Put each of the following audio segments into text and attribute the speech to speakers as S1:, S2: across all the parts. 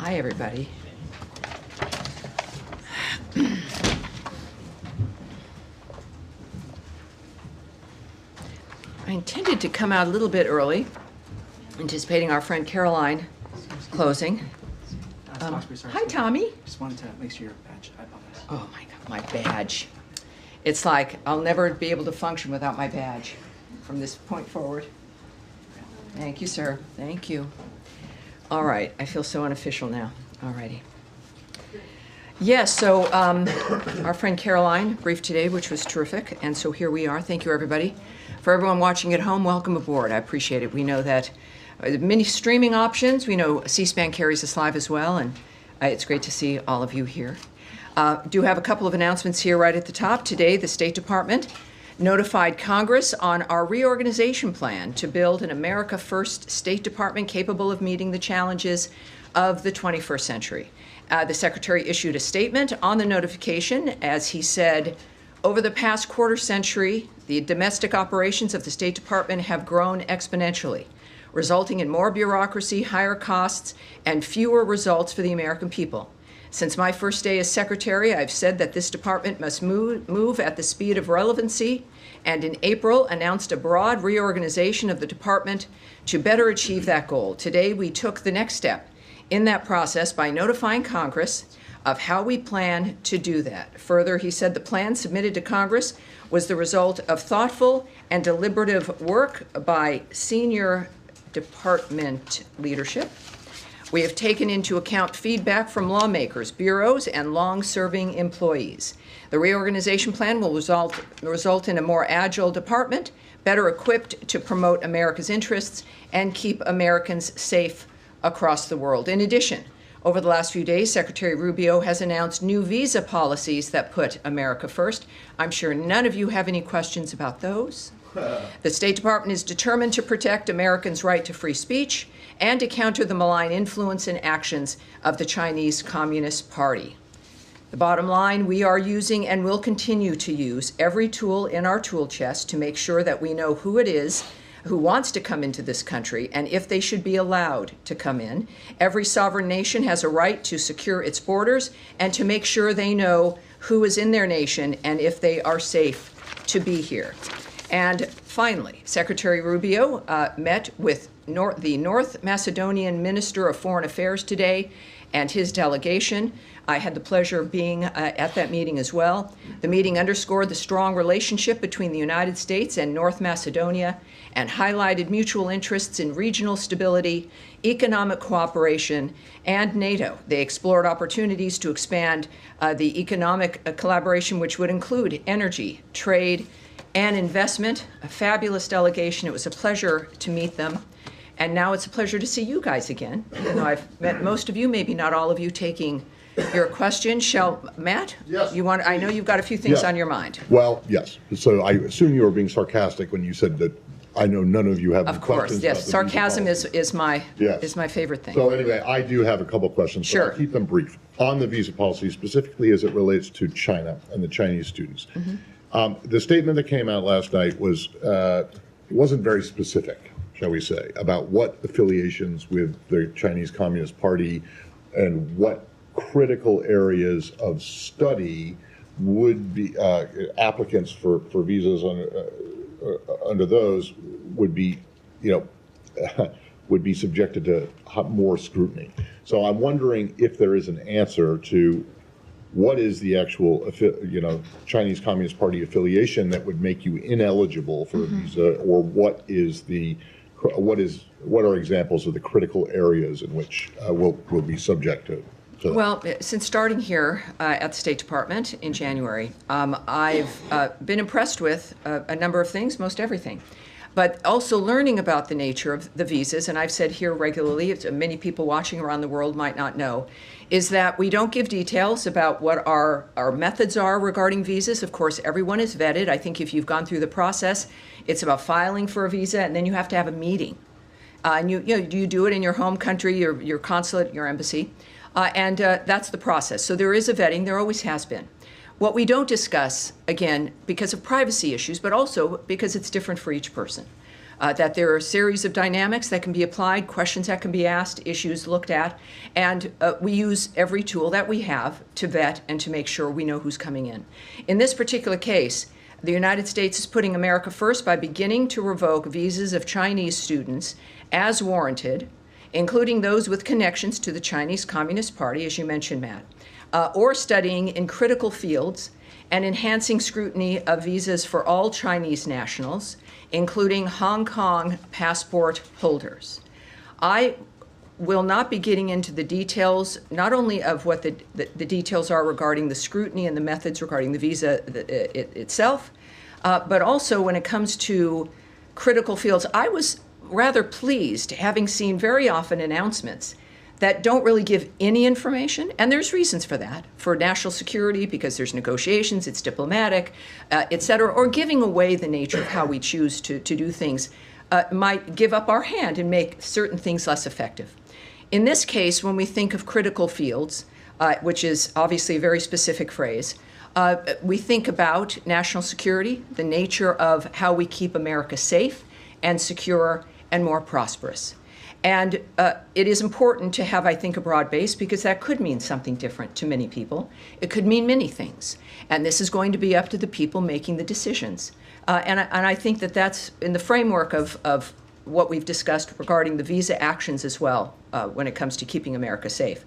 S1: Hi, everybody. I intended to come out a little bit early, anticipating our friend Caroline closing. Hi, Tommy.
S2: Just wanted to make sure your badge. I apologize.
S1: Oh my God, my badge. It's like I'll never be able to function without my badge from this point forward. Thank you, sir. Thank you. All right, I feel so unofficial now. All righty. Yes, so our friend Caroline briefed today, which was terrific, and so here we are. Thank you, everybody. For everyone watching at home, welcome aboard. I appreciate it. We know that many streaming options. We know C-SPAN carries us live as well, and it's great to see all of you here. Do have a couple of announcements here right at the top. Today, the State Department notified Congress on our reorganization plan to build an America First State Department capable of meeting the challenges of the 21st century. The Secretary issued a statement on the notification as he said, over the past quarter century, the domestic operations of the State Department have grown exponentially, resulting in more bureaucracy, higher costs, and fewer results for the American people. Since my first day as Secretary, I've said that this department must move at the speed of relevancy, and in April announced a broad reorganization of the department to better achieve that goal. Today, we took the next step in that process by notifying Congress of how we plan to do that. Further, he said the plan submitted to Congress was the result of thoughtful and deliberative work by senior department leadership. We have taken into account feedback from lawmakers, bureaus, and long-serving employees. The reorganization plan will result in a more agile department, better equipped to promote America's interests and keep Americans safe across the world. In addition, over the last few days, Secretary Rubio has announced new visa policies that put America first. I'm sure none of you have any questions about those. The State Department is determined to protect Americans' right to free speech and to counter the malign influence and actions of the Chinese Communist Party. The bottom line, we are using and will continue to use every tool in our tool chest to make sure that we know who it is who wants to come into this country and if they should be allowed to come in. Every sovereign nation has a right to secure its borders and to make sure they know who is in their nation and if they are safe to be here. And finally, Secretary Rubio met with the North Macedonian Minister of Foreign Affairs today and his delegation. I had the pleasure of being at that meeting as well. The meeting underscored the strong relationship between the United States and North Macedonia and highlighted mutual interests in regional stability, economic cooperation, and NATO. They explored opportunities to expand the economic collaboration, which would include energy, trade, and investment. A fabulous delegation. It was a pleasure to meet them. And now it's a pleasure to see you guys again. Even though I've met most of you, maybe not all of you, taking your question. Matt?
S3: Yes.
S1: I know you've got a few things on your mind.
S3: Well, yes. So I assume you were being sarcastic when you said that I know none of you have any questions.
S1: Of course, yes. Sarcasm is my favorite thing.
S3: So anyway, I do have a couple of questions.
S1: Sure.
S3: But I'll keep them brief. On the visa policy, specifically as it relates to China and the Chinese students. Mm-hmm. The statement that came out last night was, it wasn't very specific, shall we say, about what affiliations with the Chinese Communist Party and what critical areas of study would be applicants for visas under those would be, would be subjected to more scrutiny. So I'm wondering if there is an answer to what is the actual, Chinese Communist Party affiliation that would make you ineligible for a visa, or what are examples of the critical areas in which we'll be subject to?
S1: Well, since starting here at the State Department in January, I've been impressed with a number of things, most everything, but also learning about the nature of the visas, and I've said here regularly, many people watching around the world might not know, is that we don't give details about what our methods are regarding visas. Of course, everyone is vetted. I think if you've gone through the process, it's about filing for a visa, and then you have to have a meeting. And you do it in your home country, your consulate, your embassy. And that's the process. So there is a vetting. There always has been. What we don't discuss, again, because of privacy issues, but also because it's different for each person, that there are a series of dynamics that can be applied, questions that can be asked, issues looked at, and we use every tool that we have to vet and to make sure we know who's coming in. In this particular case, the United States is putting America first by beginning to revoke visas of Chinese students as warranted, including those with connections to the Chinese Communist Party, as you mentioned, Matt, or studying in critical fields, and enhancing scrutiny of visas for all Chinese nationals, including Hong Kong passport holders. I will not be getting into the details, not only of what the details are regarding the scrutiny and the methods regarding the visa itself, but also when it comes to critical fields. I was rather pleased, having seen very often announcements that don't really give any information, and there's reasons for that, for national security, because there's negotiations, it's diplomatic, et cetera, or giving away the nature of how we choose to do things might give up our hand and make certain things less effective. In this case, when we think of critical fields, which is obviously a very specific phrase, we think about national security, the nature of how we keep America safe and secure and more prosperous. And it is important to have, I think, a broad base, because that could mean something different to many people. It could mean many things. And this is going to be up to the people making the decisions. And I think that that's in the framework of what we've discussed regarding the visa actions as well when it comes to keeping America safe.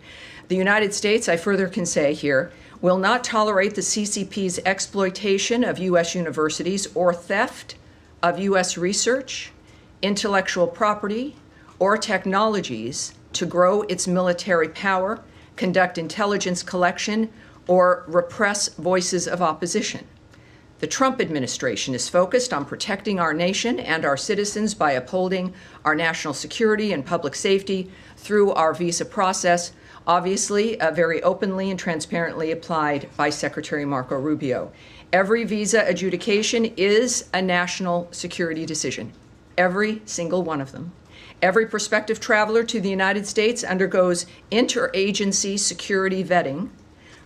S1: The United States, I further can say here, will not tolerate the CCP's exploitation of U.S. universities or theft of U.S. research, intellectual property, or technologies to grow its military power, conduct intelligence collection, or repress voices of opposition. The Trump administration is focused on protecting our nation and our citizens by upholding our national security and public safety through our visa process, obviously very openly and transparently applied by Secretary Marco Rubio. Every visa adjudication is a national security decision, every single one of them. Every prospective traveler to the United States undergoes interagency security vetting.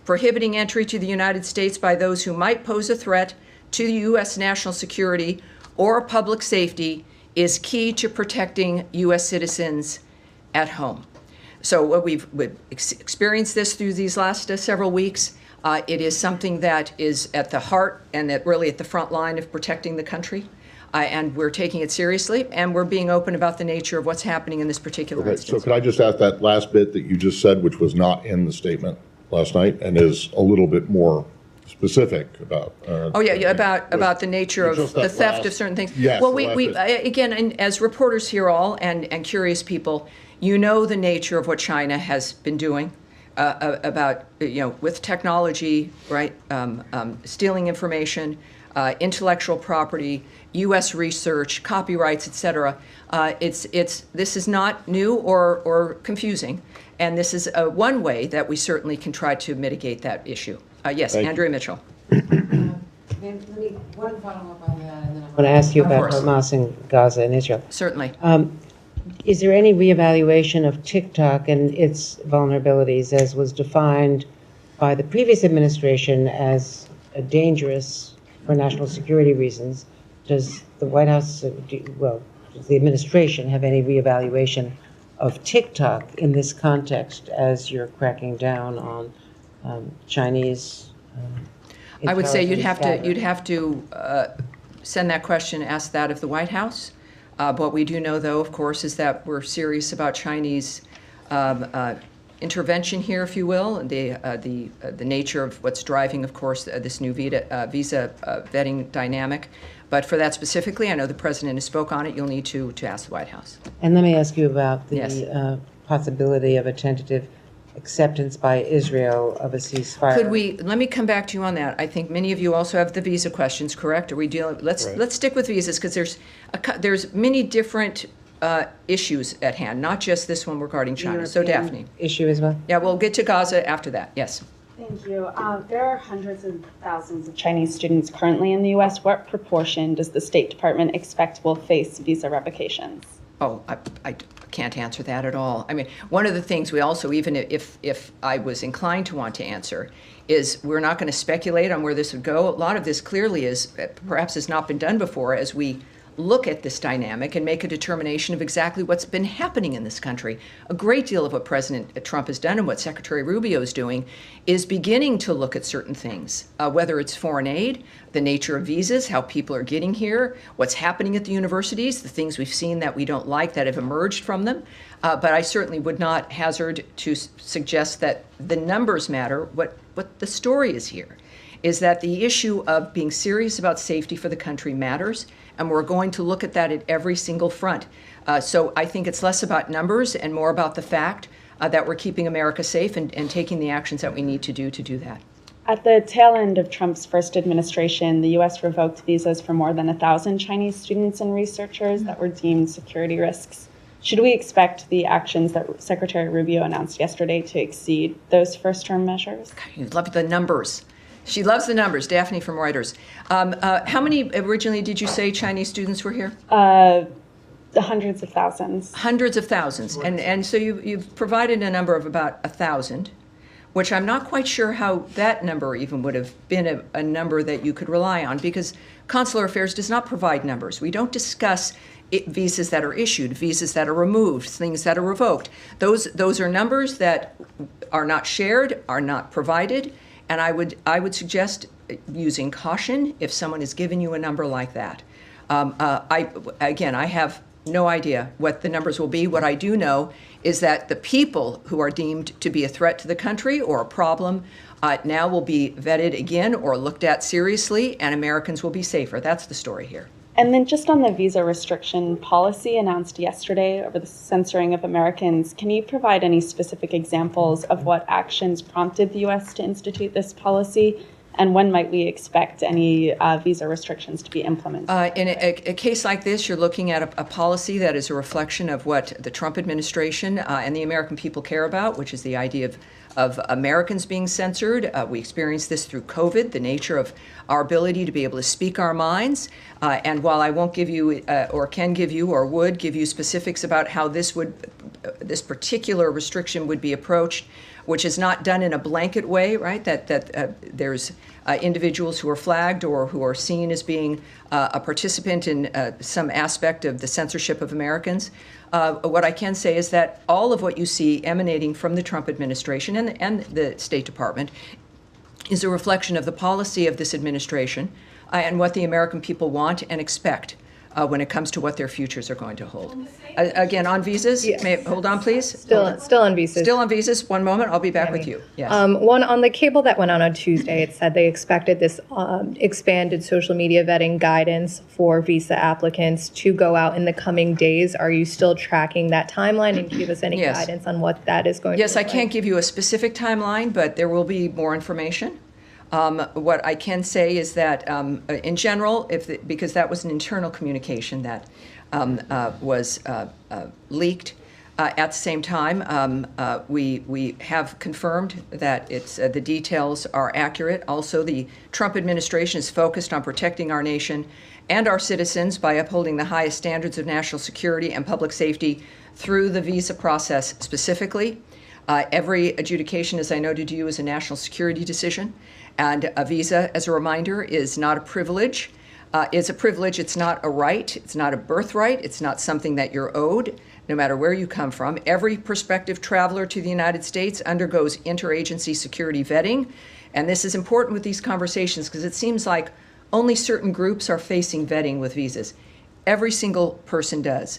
S1: Prohibiting entry to the United States by those who might pose a threat to U.S. national security or public safety is key to protecting U.S. citizens at home. So we've experienced this through these last several weeks. It is something that is at the heart and really at the front line of protecting the country. And we're taking it seriously, and we're being open about the nature of what's happening in this particular instance.
S3: So could I just ask that last bit that you just said, which was not in the statement last night, and is a little bit more specific about?
S1: About the nature of the theft of certain things.
S3: Yes.
S1: Well, we again, and as reporters here all, and curious people, you know the nature of what China has been doing about, with technology, right? Stealing information, intellectual property, U.S. research, copyrights, et cetera. This is not new or confusing, and this is one way that we certainly can try to mitigate that issue. Yes, Andrea Mitchell.
S4: One follow-up on that, and then I want to ask you about Hamas and Gaza and Israel.
S1: Certainly.
S4: Is there any reevaluation of TikTok and its vulnerabilities, as was defined by the previous administration as dangerous for national security reasons? Does the White House, does the administration have any reevaluation of TikTok in this context as you're cracking down on Chinese?
S1: I would say you'd have to send that question, ask that of the White House. What we do know, though, of course, is that we're serious about Chinese intervention here, if you will, and the nature of what's driving, of course, this new visa vetting dynamic. But for that specifically, I know the president has spoke on it. You'll need to ask the White House.
S4: And let me ask you about the possibility of a tentative acceptance by Israel of a ceasefire.
S1: Let me come back to you on that. I think many of you also have the visa questions, correct? Are we dealing, let's stick with visas, because there's many different issues at hand, not just this one regarding China. So Daphne.
S4: Issue as well?
S1: Yeah, we'll get to Gaza after that, yes.
S5: Thank you. There are hundreds of thousands of Chinese students currently in the U.S. What proportion does the State Department expect will face visa revocations?
S1: Oh, I can't answer that at all. I mean, one of the things we also, even if I was inclined to want to answer, is we're not going to speculate on where this would go. A lot of this clearly is, perhaps has not been done before, as we look at this dynamic and make a determination of exactly what's been happening in this country. A great deal of what President Trump has done and what Secretary Rubio is doing is beginning to look at certain things, whether it's foreign aid, the nature of visas, how people are getting here, what's happening at the universities, the things we've seen that we don't like that have emerged from them. But I certainly would not hazard to suggest that the numbers matter. What the story is here is that the issue of being serious about safety for the country matters, and we're going to look at that at every single front. So I think it's less about numbers and more about the fact that we're keeping America safe and taking the actions that we need to do that.
S5: At the tail end of Trump's first administration, the U.S. revoked visas for more than 1,000 Chinese students and researchers that were deemed security risks. Should we expect the actions that Secretary Rubio announced yesterday to exceed those first-term measures?
S1: You love the numbers. She loves the numbers, Daphne from Reuters. How many originally did you say Chinese students were here?
S5: The hundreds of thousands.
S1: Hundreds of thousands. And so you've provided a number of about 1,000, which I'm not quite sure how that number even would have been a number that you could rely on, because Consular Affairs does not provide numbers. We don't discuss visas that are issued, visas that are removed, things that are revoked. Those are numbers that are not shared, are not provided. And I would suggest using caution if someone has given you a number like that. I have no idea what the numbers will be. What I do know is that the people who are deemed to be a threat to the country or a problem now will be vetted again or looked at seriously, and Americans will be safer. That's the story here.
S5: And then just on the visa restriction policy announced yesterday over the censoring of Americans, can you provide any specific examples of what actions prompted the U.S. to institute this policy? And when might we expect any visa restrictions to be implemented?
S1: In a case like this, you're looking at a policy that is a reflection of what the Trump administration and the American people care about, which is the idea of Americans being censored. We experienced this through COVID, the nature of our ability to be able to speak our minds. And while I won't give you or can give you or would give you specifics about how this particular restriction would be approached, which is not done in a blanket way, right? That there's individuals who are flagged or who are seen as being a participant in some aspect of the censorship of Americans. What I can say is that all of what you see emanating from the Trump administration and the State Department is a reflection of the policy of this administration and what the American people want and expect when it comes to what their futures are going to hold. Again, on visas,
S6: Yes.
S1: hold on, please.
S6: Still on visas.
S1: Still on visas. One moment, I'll be back with you. Yes.
S6: One on the cable that went out on Tuesday, it said they expected this expanded social media vetting guidance for visa applicants to go out in the coming days. Are you still tracking that timeline, and can you give us any
S1: Yes.
S6: guidance on what that is going to
S1: Yes,
S6: look
S1: I can't
S6: like?
S1: give you a specific timeline, but there will be more information. What I can say is that, in general, because that was an internal communication that was leaked, at the same time, we have confirmed that the details are accurate. Also, the Trump administration is focused on protecting our nation and our citizens by upholding the highest standards of national security and public safety through the visa process specifically. Every adjudication, as I noted to you, is a national security decision. And a visa, as a reminder, is not a privilege. It's a privilege. It's not a right. It's not a birthright. It's not something that you're owed, no matter where you come from. Every prospective traveler to the United States undergoes interagency security vetting. And this is important with these conversations because it seems like only certain groups are facing vetting with visas. Every single person does.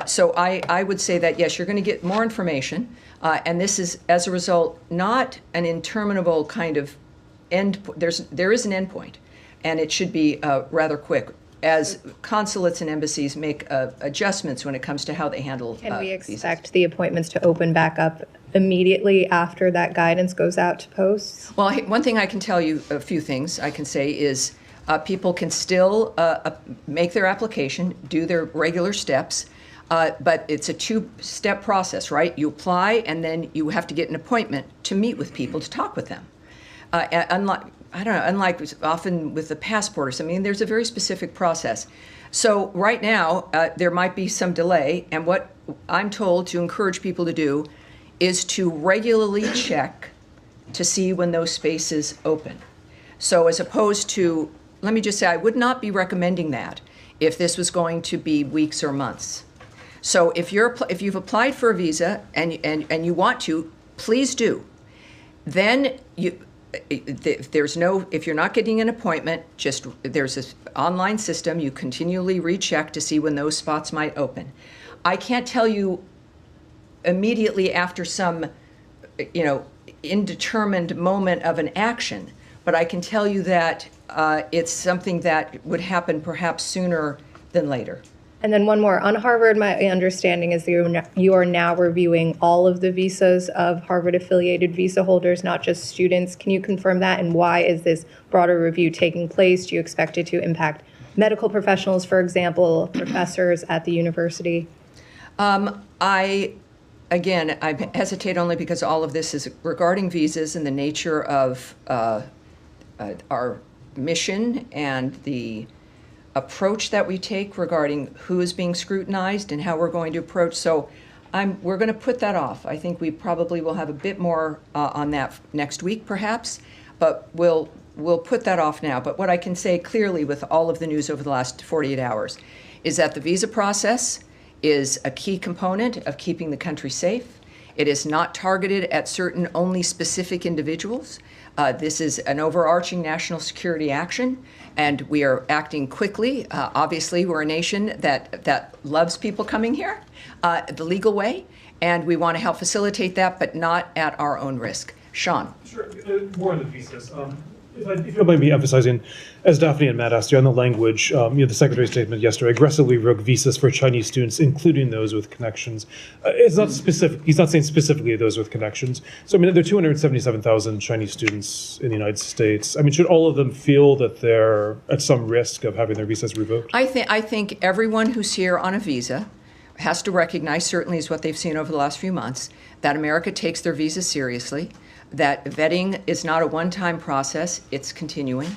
S1: So I would say that, yes, you're going to get more information. And this is, as a result, not an interminable kind of end. There is an end point, and it should be rather quick as consulates and embassies make adjustments when it comes to how they handle
S6: Can we
S1: visas.
S6: expect the appointments to open back up immediately after that guidance goes out to posts?
S1: Well, one thing I can tell you, a few things I can say is people can still make their application, do their regular steps, but it's a two-step process, right? You apply, and then you have to get an appointment to meet with people, to talk with them. Unlike often with the passport or something, there's a very specific process. So right now, there might be some delay, and what I'm told to encourage people to do is to regularly check to see when those spaces open. So as opposed to, let me just say, I would not be recommending that if this was going to be weeks or months. So if you've applied for a visa and you want to, please do. Then if you're not getting an appointment, there's this online system. You continually recheck to see when those spots might open. I can't tell you immediately after some, indeterminate moment of an action, but I can tell you that it's something that would happen perhaps sooner than later.
S6: And then one more. On Harvard, my understanding is that you are now reviewing all of the visas of Harvard-affiliated visa holders, not just students. Can you confirm that? And why is this broader review taking place? Do you expect it to impact medical professionals, for example, professors at the university?
S1: I hesitate only because all of this is regarding visas and the nature of our mission and the approach that we take regarding who is being scrutinized and how we're going to approach. So we're going to put that off. I think we probably will have a bit more on that next week, perhaps, but we'll put that off now. But what I can say clearly with all of the news over the last 48 hours is that the visa process is a key component of keeping the country safe. It is not targeted at certain only specific individuals. This is an overarching national security action, and we are acting quickly. Obviously, we're a nation that loves people coming here the legal way, and we want to help facilitate that, but not at our own risk. Sean.
S7: Sure. More on the visas. If you don't mind me emphasizing, as Daphne and Matt asked you on the language, the Secretary's statement yesterday aggressively revoked visas for Chinese students, including those with connections. It's not specific. He's not saying specifically those with connections. So, there are 277,000 Chinese students in the United States. Should all of them feel that they're at some risk of having their visas revoked?
S1: I think everyone who's here on a visa has to recognize, certainly is what they've seen over the last few months, that America takes their visas seriously, that vetting is not a one-time process, it's continuing,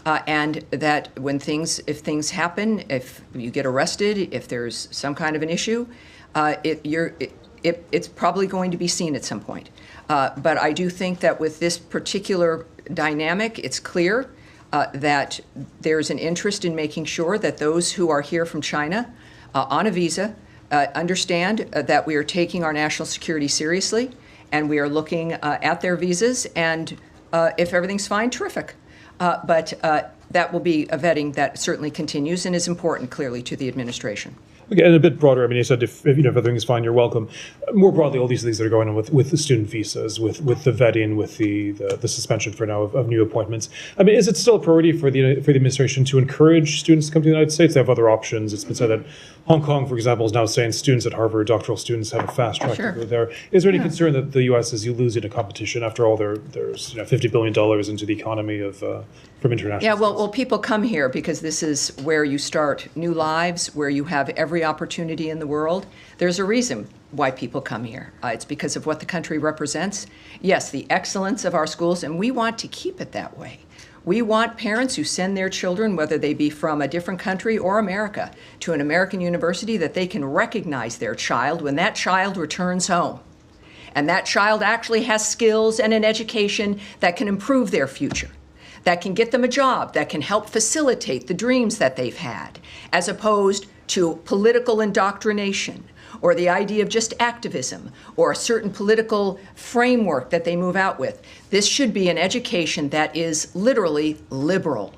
S1: and that if things happen, if you get arrested, if there's some kind of an issue, it's probably going to be seen at some point. But I do think that with this particular dynamic, it's clear that there's an interest in making sure that those who are here from China on a visa understand that we are taking our national security seriously, and we are looking at their visas, and if everything's fine, terrific. But that will be a vetting that certainly continues and is important, clearly, to the administration.
S7: Okay, and a bit broader, you said if everything is fine, you're welcome. More broadly, all these things that are going on with the student visas, with the vetting, with the suspension for now of new appointments. Is it still a priority for the administration to encourage students to come to the United States? They have other options. It's been said that Hong Kong, for example, is now saying students at Harvard, doctoral students, have a fast track to go there. Is there any concern that the U.S. is losing a competition? After all, there's $50 billion into the economy from international.
S1: Yeah, well, people come here because this is where you start new lives, where you have every opportunity in the world. There's a reason why people come here. It's because of what the country represents. Yes, the excellence of our schools, and we want to keep it that way. We want parents who send their children, whether they be from a different country or America, to an American university, that they can recognize their child when that child returns home. And that child actually has skills and an education that can improve their future, that can get them a job, that can help facilitate the dreams that they've had, as opposed to political indoctrination or the idea of just activism or a certain political framework that they move out with. This should be an education that is literally liberal.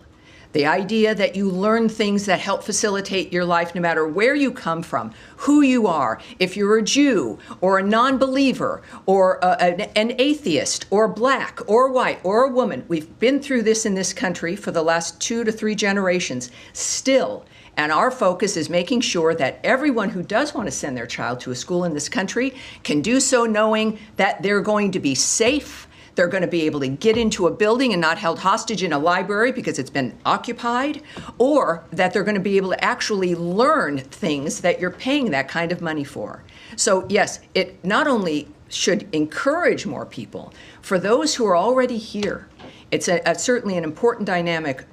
S1: The idea that you learn things that help facilitate your life no matter where you come from, who you are, if you're a Jew or a non-believer or an atheist or black or white or a woman. We've been through this in this country for the last 2 to 3 generations still. And our focus is making sure that everyone who does want to send their child to a school in this country can do so knowing that they're going to be safe. They're going to be able to get into a building and not held hostage in a library because it's been occupied, or that they're going to be able to actually learn things that you're paying that kind of money for. So yes, it not only should encourage more people, for those who are already here, it's certainly an important dynamic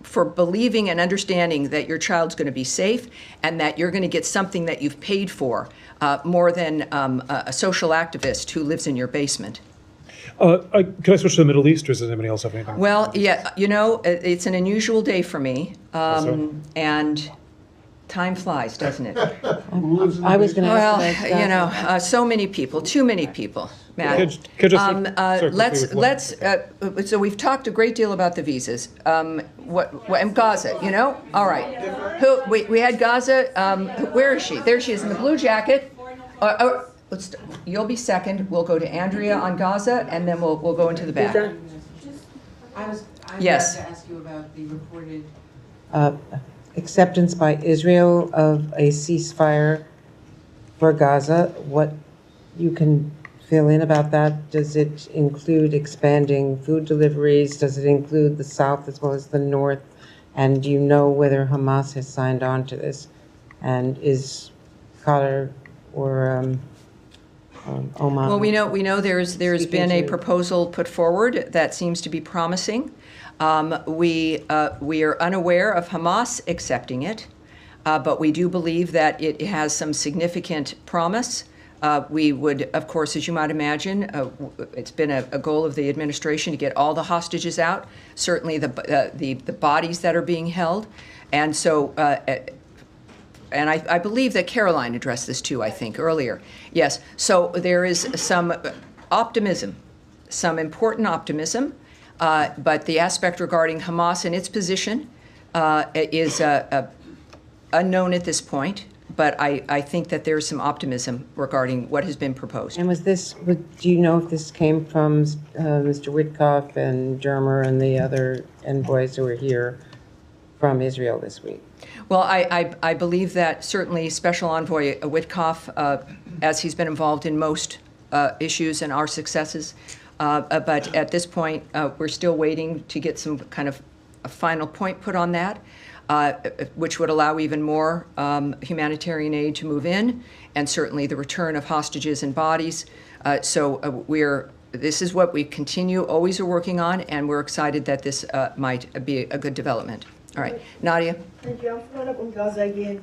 S1: for believing and understanding that your child's going to be safe and that you're going to get something that you've paid for more than a social activist who lives in your basement.
S7: Can I switch to the Middle East, or does anybody else have anything?
S1: Well, yeah, it's an unusual day for me, and time flies, doesn't it?
S4: I was going to ask
S1: Well, so many people, too many people, Matt.
S7: Could just
S1: So we've talked a great deal about the visas. And Gaza, all right. We had Gaza. Where is she? There she is in the blue jacket. You'll be second. We'll go to Andrea on Gaza, and then we'll go into the back.
S4: I
S1: Yes.
S4: to ask you about the reported acceptance by Israel of a ceasefire for Gaza. What you can fill in about that? Does it include expanding food deliveries? Does it include the south as well as the north? And do you know whether Hamas has signed on to this? And is Qatar or Oman?
S1: Well, we know there's been a proposal put forward that seems to be promising. We are unaware of Hamas accepting it, but we do believe that it has some significant promise. We would, of course, as you might imagine, it's been a goal of the administration to get all the hostages out, certainly the bodies that are being held. And so, and I believe that Caroline addressed this too, I think, earlier. Yes, so there is some optimism, some important optimism, but the aspect regarding Hamas and its position is unknown at this point. But I think that there's some optimism regarding what has been proposed.
S4: And do you know if this came from Mr. Witkoff and Dermer and the other envoys who were here from Israel this week?
S1: Well, I believe that certainly Special Envoy Witkoff, as he's been involved in most issues and our successes, but at this point, we're still waiting to get some kind of a final point put on that. Which would allow even more humanitarian aid to move in, and certainly the return of hostages and bodies. This is what we continue, always are working on, and we're excited that this might be a good development. All right, Nadia.
S8: Thank you. I'm following up on Gaza again.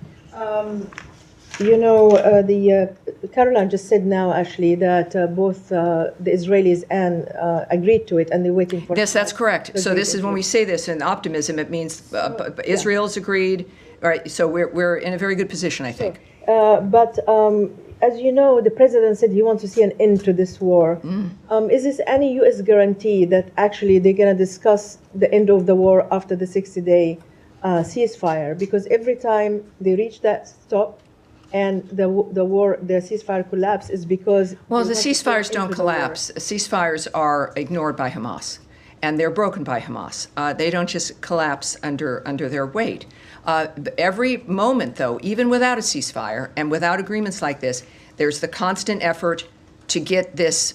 S8: Caroline just said now actually that both the Israelis and agreed to it, and they're waiting for.
S1: Yes, that's correct. So this is when we say this in optimism, it means Israel's agreed. All right, so we're in a very good position, I think.
S8: But as you know, the president said he wants to see an end to this war. Is this any U.S. guarantee that actually they're going to discuss the end of the war after the 60-day ceasefire? Because every time they reach that stop, and the ceasefire collapse is because. Well,
S1: the ceasefires don't collapse. Ceasefires are ignored by Hamas, and they're broken by Hamas. They don't just collapse under their weight. Every moment, though, even without a ceasefire and without agreements like this, there's the constant effort to get this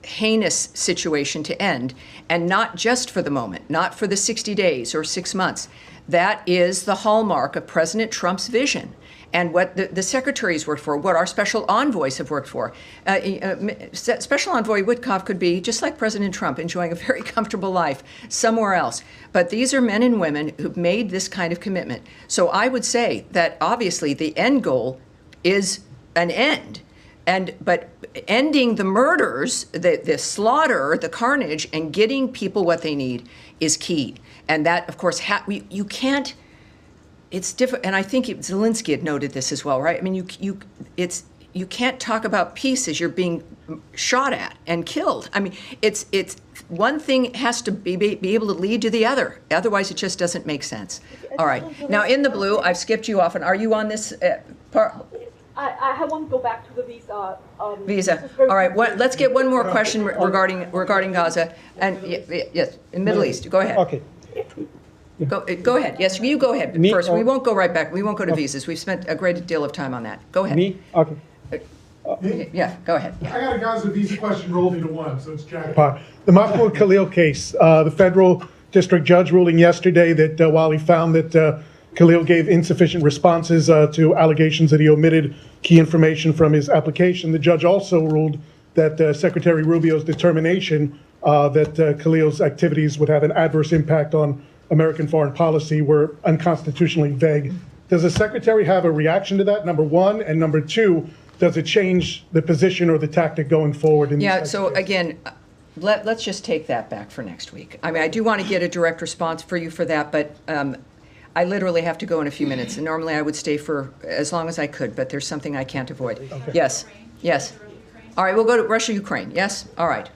S1: heinous situation to end, and not just for the moment, not for the 60 days or 6 months. That is the hallmark of President Trump's vision. And what the secretaries worked for, what our special envoys have worked for. Special Envoy Witkoff could be, just like President Trump, enjoying a very comfortable life somewhere else. But these are men and women who've made this kind of commitment. So I would say that obviously the end goal is an end. But ending the murders, the slaughter, the carnage, and getting people what they need is key. And that, of course, you can't. It's different, and I think Zelensky had noted this as well, right? I mean, you can't talk about peace as you're being shot at and killed. I mean, it's one thing has to be able to lead to the other. Otherwise, it just doesn't make sense. All right. Now, in the blue, I've skipped you off, and are you on this part?
S9: I want to go back to the visa.
S1: Visa. All right. Let's get one more question regarding Gaza and yes, in Middle East. Go ahead.
S10: Okay.
S1: Go ahead. Yes, you go ahead first. We won't go right back. We won't go to visas. We've spent a great deal of time on that. Go ahead.
S10: Me? Okay.
S1: Yeah, go ahead. Yeah.
S11: I got a Gaza visa question rolled into one, so it's Jack.
S10: The Mahmoud Khalil case, the federal district judge ruling yesterday that while he found that Khalil gave insufficient responses to allegations that he omitted key information from his application, the judge also ruled that Secretary Rubio's determination that Khalil's activities would have an adverse impact on American foreign policy were unconstitutionally vague. Does the secretary have a reaction to that, number one? And number two, does it change the position or the tactic going forward?
S1: Yeah, so again, let's just take that back for next week. I mean, I do want to get a direct response for you for that, but I literally have to go in a few minutes. And normally I would stay for as long as I could, but there's something I can't avoid. Okay. Yes, yes. All right, we'll go to Russia, Ukraine. Yes, all right.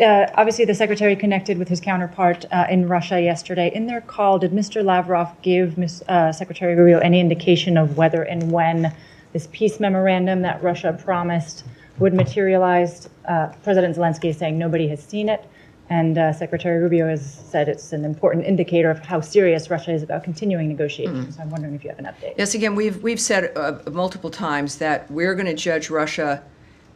S12: Obviously, the Secretary connected with his counterpart in Russia yesterday. In their call, did Mr. Lavrov give Secretary Rubio any indication of whether and when this peace memorandum that Russia promised would materialize? President Zelensky is saying nobody has seen it, and Secretary Rubio has said it's an important indicator of how serious Russia is about continuing negotiations. So I'm wondering if you have an update.
S1: Yes, again, we've said multiple times that we're going to judge Russia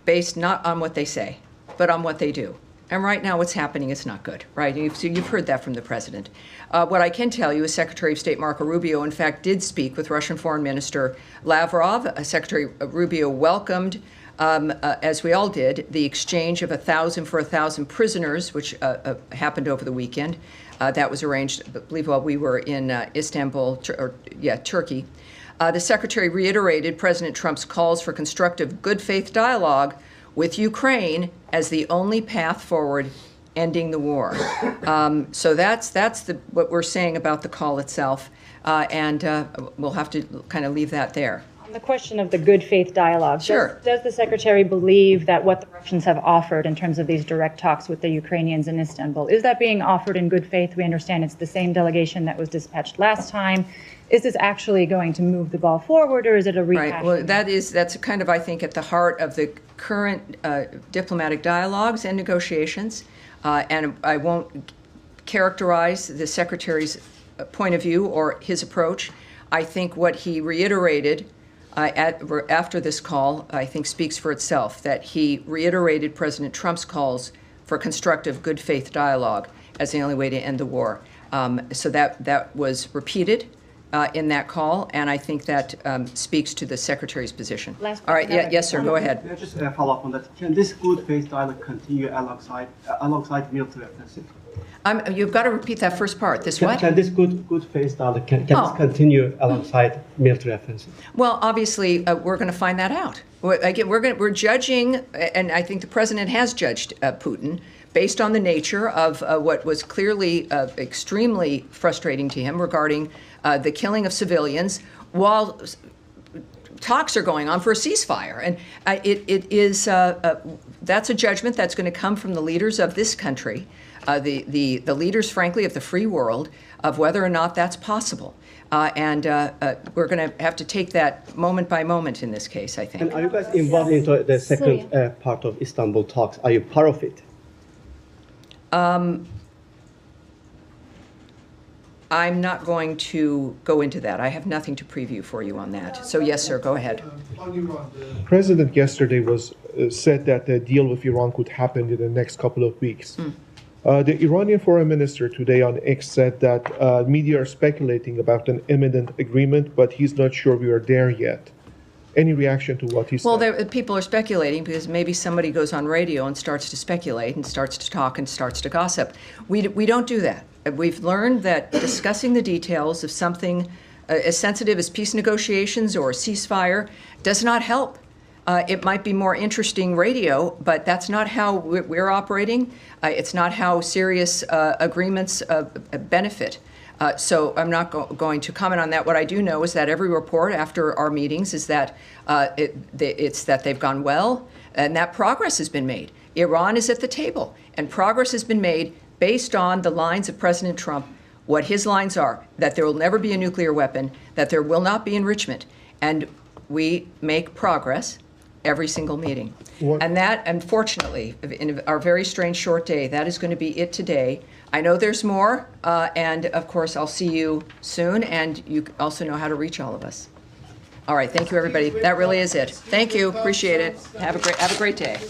S1: based not on what they say, but on what they do. And right now what's happening is not good, right? You've heard that from the president. What I can tell you is Secretary of State Marco Rubio, in fact, did speak with Russian Foreign Minister Lavrov. Secretary Rubio welcomed, as we all did, the exchange of 1,000 for 1,000 prisoners, which happened over the weekend. That was arranged, I believe, while we were in Istanbul, Turkey. The secretary reiterated President Trump's calls for constructive, good faith dialogue with Ukraine as the only path forward ending the war. So that's what we're saying about the call itself, and we'll have to kind of leave that there.
S12: On the question of the good faith dialogue,
S1: sure.
S12: Does the Secretary believe that what the Russians have offered in terms of these direct talks with the Ukrainians in Istanbul, is that being offered in good faith? We understand it's the same delegation that was dispatched last time. Is this actually going to move the ball forward, or is it a rehash?
S1: Right. Well, that's kind of, I think, at the heart of the current diplomatic dialogues and negotiations. And I won't characterize the Secretary's point of view or his approach. I think what he reiterated after this call, I think, speaks for itself, that he reiterated President Trump's calls for constructive, good faith dialogue as the only way to end the war. So that was repeated in that call, and I think that speaks to the Secretary's position. All right, yes, sir, go ahead.
S2: Can I just follow up on that? Can this good faith dialogue continue alongside military offensive?
S1: You've got to repeat that first part.
S2: Can this good faith dialogue this continue alongside military offensive?
S1: Well, obviously, we're going to find that out. Again, we're judging, and I think the president has judged Putin based on the nature of what was clearly extremely frustrating to him regarding the killing of civilians while talks are going on for a ceasefire. And that's a judgment that's going to come from the leaders of this country, the leaders, frankly, of the free world, of whether or not that's possible. And we're going to have to take that moment by moment in this case, I think.
S2: And are you guys involved into the second part of Istanbul talks? Are you part of it?
S1: I'm not going to go into that. I have nothing to preview for you on that. So yes, sir, go ahead.
S13: The president yesterday said that the deal with Iran could happen in the next couple of weeks. The Iranian foreign minister today on X said that media are speculating about an imminent agreement, but he's not sure we are there yet. Any reaction to what he said?
S1: Well, people are speculating because maybe somebody goes on radio and starts to speculate and starts to talk and starts to gossip. We don't do that. We've learned that discussing the details of something as sensitive as peace negotiations or a ceasefire does not help. It might be more interesting radio, but that's not how we're operating. It's not how serious agreements benefit. So I'm not going to comment on that. What I do know is that every report after our meetings is that it's that they've gone well and that progress has been made. Iran is at the table, and progress has been made based on the lines of President Trump, what his lines are, that there will never be a nuclear weapon, that there will not be enrichment. And we make progress every single meeting. And that, unfortunately, in our very strange short day, that is going to be it today. I know there's more, and of course, I'll see you soon, and you also know how to reach all of us. All right, thank you, everybody. That really is it. Thank you, appreciate it. Have a great day.